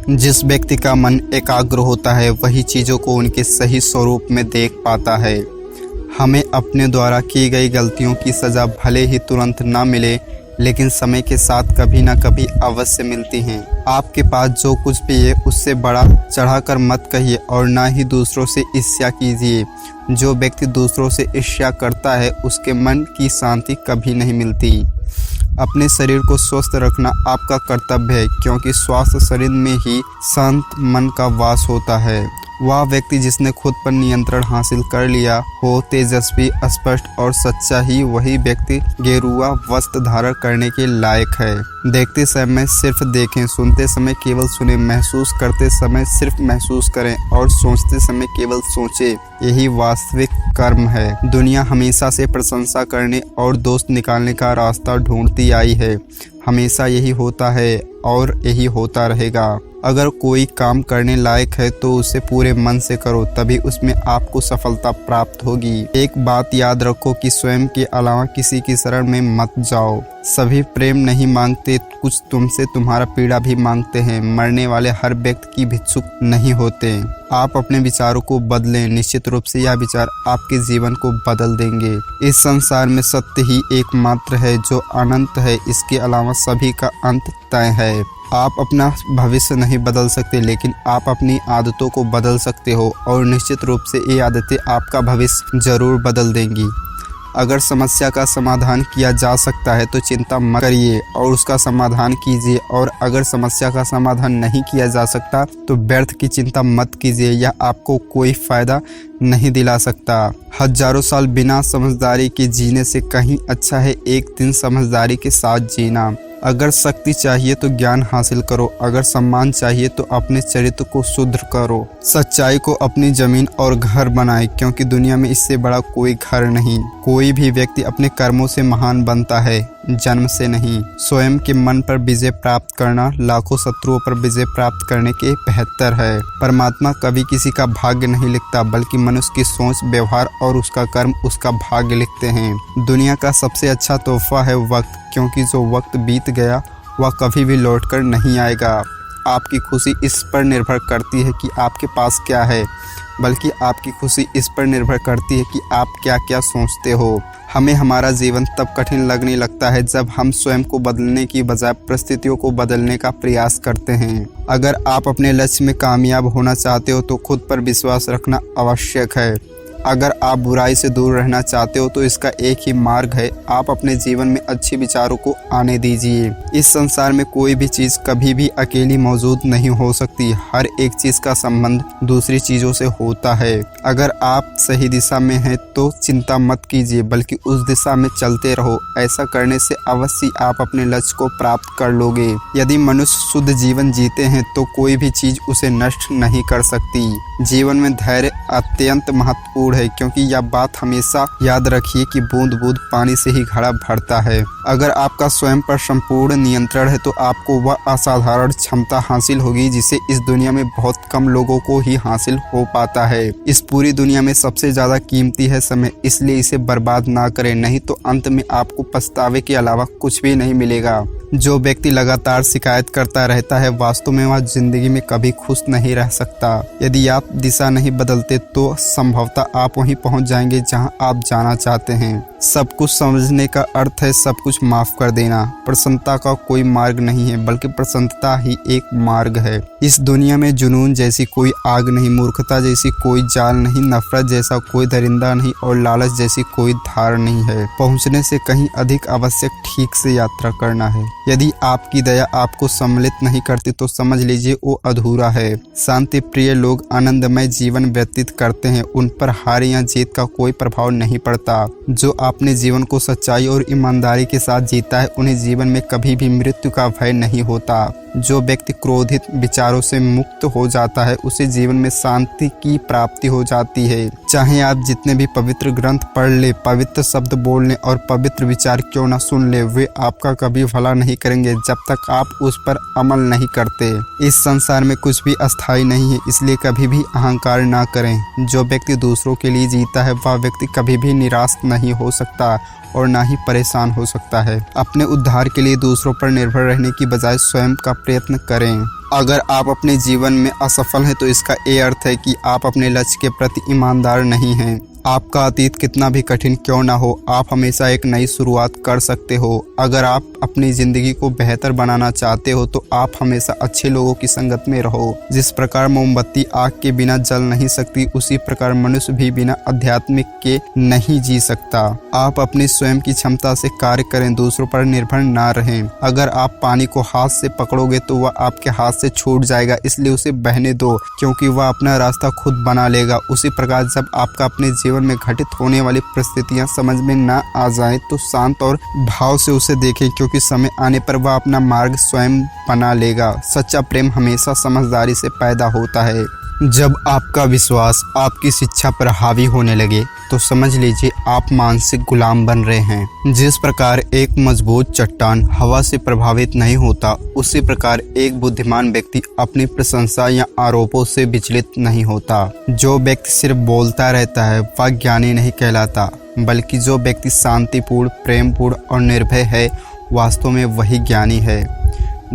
जिस व्यक्ति का मन एकाग्र होता है वही चीज़ों को उनके सही स्वरूप में देख पाता है। हमें अपने द्वारा की गई गलतियों की सज़ा भले ही तुरंत ना मिले, लेकिन समय के साथ कभी ना कभी अवश्य मिलती हैं। आपके पास जो कुछ भी है उससे बड़ा चढ़ाकर मत कहिए और ना ही दूसरों से ईर्ष्या कीजिए। जो व्यक्ति दूसरों से ईर्ष्या करता है उसके मन की शांति कभी नहीं मिलती। अपने शरीर को स्वस्थ रखना आपका कर्तव्य है, क्योंकि स्वस्थ शरीर में ही शांत मन का वास होता है। वह व्यक्ति जिसने खुद पर नियंत्रण हासिल कर लिया हो, तेजस्वी, स्पष्ट और सच्चा ही वही व्यक्ति गेरुआ वस्त्र धारण करने के लायक है। देखते समय सिर्फ देखें, सुनते समय केवल सुने, महसूस करते समय सिर्फ महसूस करें और सोचते समय केवल सोचें। यही वास्तविक कर्म है। दुनिया हमेशा से प्रशंसा करने और दोष निकालने का रास्ता ढूंढती आई है। हमेशा यही होता है और यही होता रहेगा। अगर कोई काम करने लायक है तो उसे पूरे मन से करो, तभी उसमें आपको सफलता प्राप्त होगी। एक बात याद रखो कि स्वयं के अलावा किसी की शरण में मत जाओ। सभी प्रेम नहीं मांगते, कुछ तुमसे तुम्हारा पीड़ा भी मांगते हैं। मरने वाले हर व्यक्ति की भिक्षुक नहीं होते। आप अपने विचारों को बदलें, निश्चित रूप से यह विचार आपके जीवन को बदल देंगे। इस संसार में सत्य ही एकमात्र है जो अनंत है, इसके अलावा सभी का अंत तय है। आप अपना भविष्य नहीं बदल सकते, लेकिन आप अपनी आदतों को बदल सकते हो और निश्चित रूप से ये आदतें आपका भविष्य जरूर बदल देंगी। अगर समस्या का समाधान किया जा सकता है तो चिंता मत करिए और उसका समाधान कीजिए, और अगर समस्या का समाधान नहीं किया जा सकता तो व्यर्थ की चिंता मत कीजिए, यह आपको कोई फायदा नहीं दिला सकता। हजारों साल बिना समझदारी के जीने से कहीं अच्छा है एक दिन समझदारी के साथ जीना। अगर शक्ति चाहिए तो ज्ञान हासिल करो, अगर सम्मान चाहिए तो अपने चरित्र को शुद्ध करो। सच्चाई को अपनी जमीन और घर बनाए, क्योंकि दुनिया में इससे बड़ा कोई घर नहीं। कोई भी व्यक्ति अपने कर्मों से महान बनता है, जन्म से नहीं। स्वयं के मन पर विजय प्राप्त करना लाखों शत्रुओं पर विजय प्राप्त करने के बेहतर है। परमात्मा कभी किसी का भाग्य नहीं लिखता, बल्कि मनुष्य की सोच, व्यवहार और उसका कर्म उसका भाग्य लिखते हैं। दुनिया का सबसे अच्छा तोहफा है वक्त, क्योंकि जो वक्त बीत गया वह कभी भी लौटकर नहीं आएगा। आपकी खुशी इस पर निर्भर करती है कि आपके पास क्या है, बल्कि आपकी खुशी इस पर निर्भर करती है कि आप क्या क्या सोचते हो। हमें हमारा जीवन तब कठिन लगने लगता है जब हम स्वयं को बदलने की बजाय परिस्थितियों को बदलने का प्रयास करते हैं। अगर आप अपने लक्ष्य में कामयाब होना चाहते हो तो खुद पर विश्वास रखना आवश्यक है। अगर आप बुराई से दूर रहना चाहते हो तो इसका एक ही मार्ग है, आप अपने जीवन में अच्छे विचारों को आने दीजिए। इस संसार में कोई भी चीज़ कभी भी अकेली मौजूद नहीं हो सकती। हर एक चीज़ का संबंध दूसरी चीज़ों से होता है। अगर आप सही दिशा में हैं तो चिंता मत कीजिए, बल्कि उस दिशा में चलते रहो। ऐसा करने से अवश्य आप अपने लक्ष्य को प्राप्त कर लोगे। यदि मनुष्य शुद्ध जीवन जीते हैं तो कोई भी चीज़ उसे नष्ट नहीं कर सकती। जीवन में धैर्य अत्यंत महत्वपूर्ण है, क्योंकि यह बात हमेशा याद रखिए कि बूंद बूंद पानी से ही घड़ा भरता है। अगर आपका स्वयं पर संपूर्ण नियंत्रण है तो आपको वह असाधारण क्षमता हासिल होगी जिसे इस दुनिया में बहुत कम लोगों को ही हासिल हो पाता है। इस पूरी दुनिया में सबसे ज्यादा कीमती है समय, इसलिए इसे बर्बाद ना करें, नहीं तो अंत में आपको पछतावे के अलावा कुछ भी नहीं मिलेगा। जो व्यक्ति लगातार शिकायत करता रहता है वास्तव में वह जिंदगी में कभी खुश नहीं रह सकता। यदि आप दिशा नहीं बदलते तो संभवतः आप वहीं पहुंच जाएंगे जहां आप जाना चाहते हैं। सब कुछ समझने का अर्थ है सब कुछ माफ कर देना। प्रसन्नता का कोई मार्ग नहीं है, बल्कि प्रसन्नता ही एक मार्ग है। इस दुनिया में जुनून जैसी कोई आग नहीं, मूर्खता जैसी कोई जाल नहीं, नफरत जैसा कोई दरिंदा नहीं और लालच जैसी कोई धार नहीं है। पहुंचने से कहीं अधिक आवश्यक ठीक से यात्रा करना है। यदि आपकी दया आपको सम्मिलित नहीं करती तो समझ लीजिए वो अधूरा है। शांति प्रिय लोग आनंदमय जीवन व्यतीत करते हैं, उन पर हार या जीत का कोई प्रभाव नहीं पड़ता। जो अपने जीवन को सच्चाई और ईमानदारी के साथ जीता है उन्हें जीवन में कभी भी मृत्यु का भय नहीं होता। जो व्यक्ति क्रोधित विचारों से मुक्त हो जाता है उसे जीवन में शांति की प्राप्ति हो जाती है। चाहे आप जितने भी पवित्र ग्रंथ पढ़ ले, पवित्र शब्द बोल लें और पवित्र विचार क्यों न सुन ले, वे आपका कभी भला नहीं करेंगे जब तक आप उस पर अमल नहीं करते। इस संसार में कुछ भी अस्थायी नहीं है, इसलिए कभी भी अहंकार ना करें। जो व्यक्ति दूसरों के लिए जीता है वह व्यक्ति कभी भी निराश नहीं हो सकता और ना ही परेशान हो सकता है। अपने उद्धार के लिए दूसरों पर निर्भर रहने की बजाय स्वयं का प्रयत्न करें। अगर आप अपने जीवन में असफल हैं तो इसका ये अर्थ है कि आप अपने लक्ष्य के प्रति ईमानदार नहीं हैं। आपका अतीत कितना भी कठिन क्यों ना हो, आप हमेशा एक नई शुरुआत कर सकते हो। अगर आप अपनी ज़िंदगी को बेहतर बनाना चाहते हो तो आप हमेशा अच्छे लोगों की संगत में रहो। जिस प्रकार मोमबत्ती आग के बिना जल नहीं सकती, उसी प्रकार मनुष्य भी बिना आध्यात्मिक के नहीं जी सकता। आप अपनी स्वयं की क्षमता से कार्य करें, दूसरों पर निर्भर ना रहें। अगर आप पानी को हाथ से पकड़ोगे तो वह आपके हाथ से छूट जाएगा, इसलिए उसे बहने दो, क्योंकि वह अपना रास्ता खुद बना लेगा। उसी प्रकार जब आपका अपने जीवन में घटित होने वाली परिस्थितियां समझ में ना आ जाएं तो शांत और भाव से उसे देखें, क्योंकि समय आने पर वह अपना मार्ग स्वयं बना लेगा। सच्चा प्रेम हमेशा समझदारी से पैदा होता है। जब आपका विश्वास आपकी शिक्षा पर हावी होने लगे तो समझ लीजिए आप मानसिक गुलाम बन रहे हैं। जिस प्रकार एक मजबूत चट्टान हवा से प्रभावित नहीं होता, उसी प्रकार एक बुद्धिमान व्यक्ति अपनी प्रशंसा या आरोपों से विचलित नहीं होता। जो व्यक्ति सिर्फ बोलता रहता है वह ज्ञानी नहीं कहलाता, बल्कि जो व्यक्ति शांतिपूर्ण, प्रेमपूर्ण और निर्भय है, वास्तव में वही ज्ञानी है।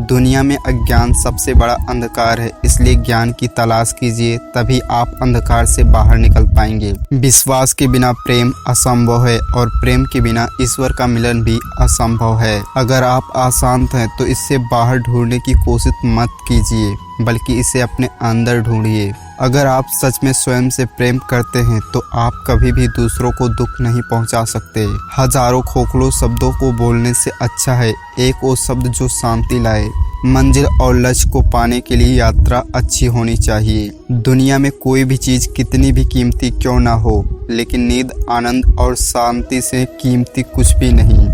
दुनिया में अज्ञान सबसे बड़ा अंधकार है, इसलिए ज्ञान की तलाश कीजिए, तभी आप अंधकार से बाहर निकल पाएंगे। विश्वास के बिना प्रेम असंभव है और प्रेम के बिना ईश्वर का मिलन भी असंभव है। अगर आप अशांत हैं तो इससे बाहर ढूंढने की कोशिश मत कीजिए, बल्कि इसे अपने अंदर ढूंढिए। अगर आप सच में स्वयं से प्रेम करते हैं तो आप कभी भी दूसरों को दुख नहीं पहुंचा सकते। हजारों खोखले शब्दों को बोलने से अच्छा है एक वो शब्द जो शांति लाए। मंजिल और लक्ष्य को पाने के लिए यात्रा अच्छी होनी चाहिए। दुनिया में कोई भी चीज़ कितनी भी कीमती क्यों ना हो, लेकिन नींद, आनंद और शांति से कीमती कुछ भी नहीं।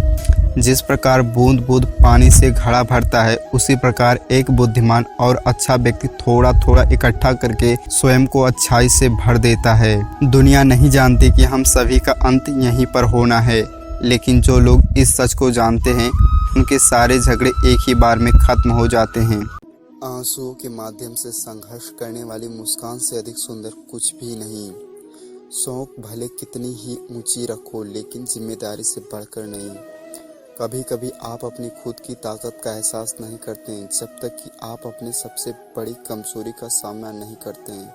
जिस प्रकार बूंद बूंद पानी से घड़ा भरता है, उसी प्रकार एक बुद्धिमान और अच्छा व्यक्ति थोड़ा थोड़ा इकट्ठा करके स्वयं को अच्छाई से भर देता है। दुनिया नहीं जानती कि हम सभी का अंत यहीं पर होना है, लेकिन जो लोग इस सच को जानते हैं उनके सारे झगड़े एक ही बार में खत्म हो जाते हैं। आंसुओं के माध्यम से संघर्ष करने वाली मुस्कान से अधिक सुंदर कुछ भी नहीं। शौक भले कितनी ही ऊंची रखो, लेकिन जिम्मेदारी से बढ़कर नहीं। कभी कभी आप अपनी खुद की ताकत का एहसास नहीं करते हैं जब तक कि आप अपने सबसे बड़ी कमजोरी का सामना नहीं करते हैं।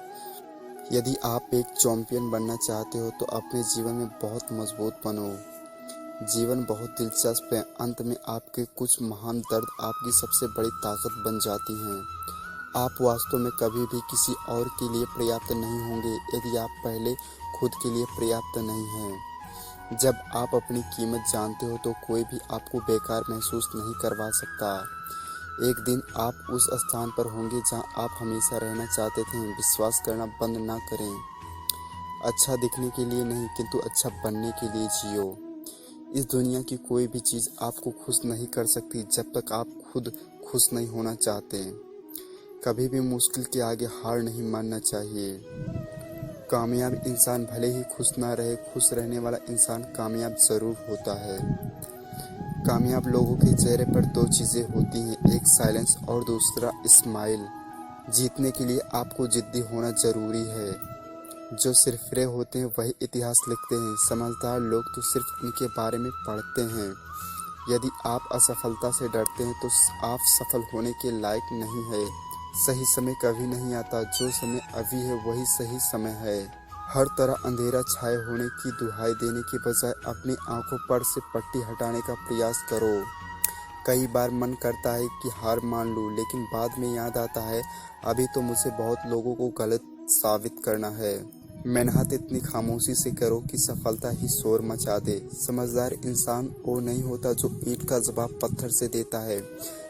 यदि आप एक चैंपियन बनना चाहते हो तो अपने जीवन में बहुत मजबूत बनो। जीवन बहुत दिलचस्प है, अंत में आपके कुछ महान दर्द आपकी सबसे बड़ी ताकत बन जाती हैं। आप वास्तव में कभी भी किसी और के लिए पर्याप्त नहीं होंगे यदि आप पहले खुद के लिए पर्याप्त नहीं हैं। जब आप अपनी कीमत जानते हो तो कोई भी आपको बेकार महसूस नहीं करवा सकता। एक दिन आप उस स्थान पर होंगे जहां आप हमेशा रहना चाहते थे। विश्वास करना बंद ना करें। अच्छा दिखने के लिए नहीं, किंतु अच्छा बनने के लिए जियो। इस दुनिया की कोई भी चीज़ आपको खुश नहीं कर सकती जब तक आप खुद खुश नहीं होना चाहते। कभी भी मुश्किल के आगे हार नहीं मानना चाहिए। कामयाब इंसान भले ही खुश ना रहे, खुश रहने वाला इंसान कामयाब ज़रूर होता है। कामयाब लोगों के चेहरे पर दो चीज़ें होती हैं, एक साइलेंस और दूसरा स्माइल। जीतने के लिए आपको जिद्दी होना ज़रूरी है। जो सिरफिरे होते हैं वही इतिहास लिखते हैं। समझदार लोग तो सिर्फ इनके बारे में पढ़ते हैं। यदि आप असफलता से डरते हैं तो आप सफल होने के लायक नहीं है। सही समय कभी नहीं आता, जो समय अभी है वही सही समय है। हर तरह अंधेरा छाए होने की दुहाई देने के बजाय अपनी आंखों पर से पट्टी हटाने का प्रयास करो। कई बार मन करता है कि हार मान लूं, लेकिन बाद में याद आता है अभी तो मुझे बहुत लोगों को गलत साबित करना है। मेहनत इतनी खामोशी से करो कि सफलता ही शोर मचा दे। समझदार इंसान वो नहीं होता जो ईंट का जवाब पत्थर से देता है।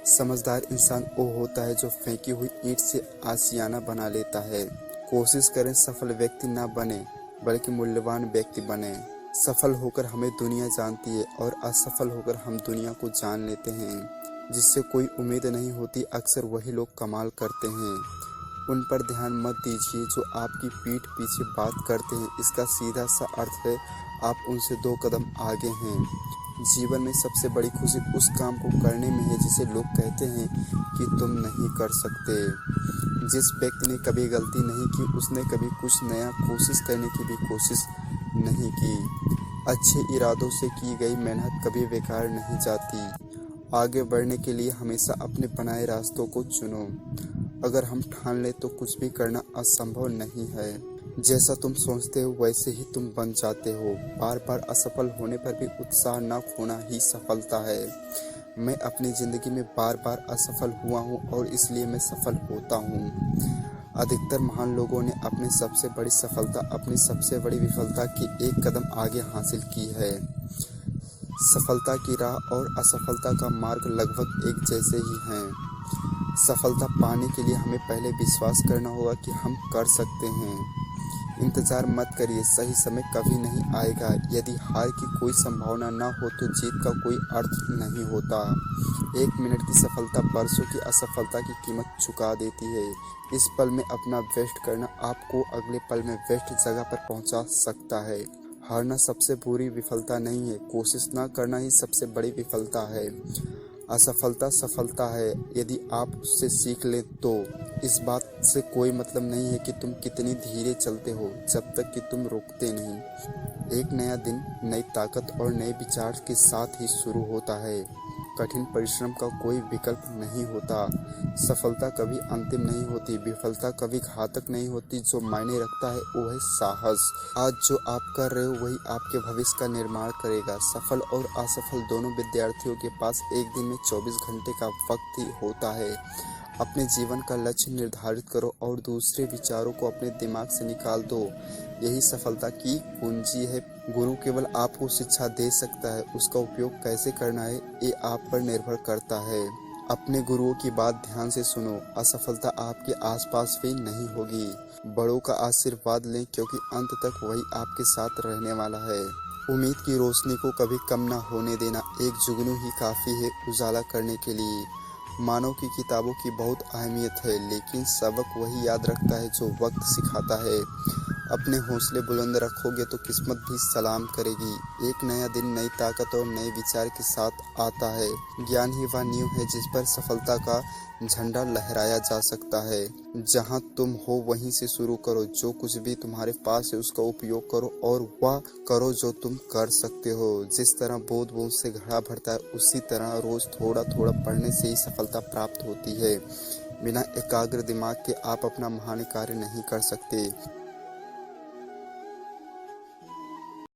समझदार इंसान वो होता है जो फेंकी हुई ईंट से आशियाना बना लेता है। कोशिश करें सफल व्यक्ति ना बने, बल्कि मूल्यवान व्यक्ति बने। सफल होकर हमें दुनिया जानती है और असफल होकर हम दुनिया को जान लेते हैं। जिससे कोई उम्मीद नहीं होती, अक्सर वही लोग कमाल करते हैं। उन पर ध्यान मत दीजिए जो आपकी पीठ पीछे बात करते हैं। इसका सीधा सा अर्थ है आप उनसे 2 कदम आगे हैं। जीवन में सबसे बड़ी खुशी उस काम को करने में है जिसे लोग कहते हैं कि तुम नहीं कर सकते। जिस व्यक्ति ने कभी गलती नहीं की, उसने कभी कुछ नया कोशिश करने की भी कोशिश नहीं की। अच्छे इरादों से की गई मेहनत कभी बेकार नहीं जाती। आगे बढ़ने के लिए हमेशा अपने बनाए रास्तों को चुनो। अगर हम ठान लें तो कुछ भी करना असंभव नहीं है। जैसा तुम सोचते हो वैसे ही तुम बन जाते हो। बार बार असफल होने पर भी उत्साह न खोना ही सफलता है। मैं अपनी ज़िंदगी में बार बार असफल हुआ हूँ और इसलिए मैं सफल होता हूँ। अधिकतर महान लोगों ने अपनी सबसे बड़ी सफलता अपनी सबसे बड़ी विफलता की एक कदम आगे हासिल की है। सफलता की राह और असफलता का मार्ग लगभग एक जैसे ही हैं। सफलता पाने के लिए हमें पहले विश्वास करना होगा कि हम कर सकते हैं। इंतज़ार मत करिए, सही समय कभी नहीं आएगा। यदि हार की कोई संभावना न हो तो जीत का कोई अर्थ नहीं होता। 1 मिनट की सफलता बरसों की असफलता की कीमत चुका देती है। इस पल में अपना बेस्ट करना आपको अगले पल में बेस्ट जगह पर पहुंचा सकता है। हारना सबसे बुरी विफलता नहीं है, कोशिश न करना ही सबसे बड़ी विफलता है। असफलता सफलता है यदि आप उससे सीख लें तो। इस बात से कोई मतलब नहीं है कि तुम कितनी धीरे चलते हो, जब तक कि तुम रुकते नहीं। एक नया दिन नई ताकत और नए विचार के साथ ही शुरू होता है। कठिन परिश्रम का कोई विकल्प नहीं होता। सफलता कभी अंतिम नहीं होती, विफलता कभी घातक नहीं होती। जो मायने रखता है वो है साहस। आज जो आप कर रहे हो वही आपके भविष्य का निर्माण करेगा। सफल और असफल दोनों विद्यार्थियों के पास एक दिन में 24 घंटे का वक्त ही होता है। अपने जीवन का लक्ष्य निर्धारित करो और दूसरे विचारों को अपने दिमाग से निकाल दो। यही सफलता की कुंजी है। गुरु केवल आपको शिक्षा दे सकता है, उसका उपयोग कैसे करना है ये आप पर निर्भर करता है। अपने गुरुओं की बात ध्यान से सुनो। असफलता आपके आसपास भी नहीं होगी। बड़ों का आशीर्वाद लें क्योंकि अंत तक वही आपके साथ रहने वाला है। उम्मीद की रोशनी को कभी कम न होने देना। एक जुगनू ही काफ़ी है उजाला करने के लिए। मानव की किताबों की बहुत अहमियत है, लेकिन सबक वही याद रखता है जो वक्त सिखाता है। अपने हौसले बुलंद रखोगे तो किस्मत भी सलाम करेगी। एक नया दिन नई ताकत और नए विचार के साथ आता है। ज्ञान ही वह नींव है जिस पर सफलता का झंडा लहराया जा सकता है। जहां तुम हो वहीं से शुरू करो। जो कुछ भी तुम्हारे पास है उसका उपयोग करो और वह करो जो तुम कर सकते हो। जिस तरह बूंद बूंद से घड़ा भरता है उसी तरह रोज थोड़ा थोड़ा पढ़ने से ही सफलता प्राप्त होती है। बिना एकाग्र दिमाग के आप अपना महान कार्य नहीं कर सकते।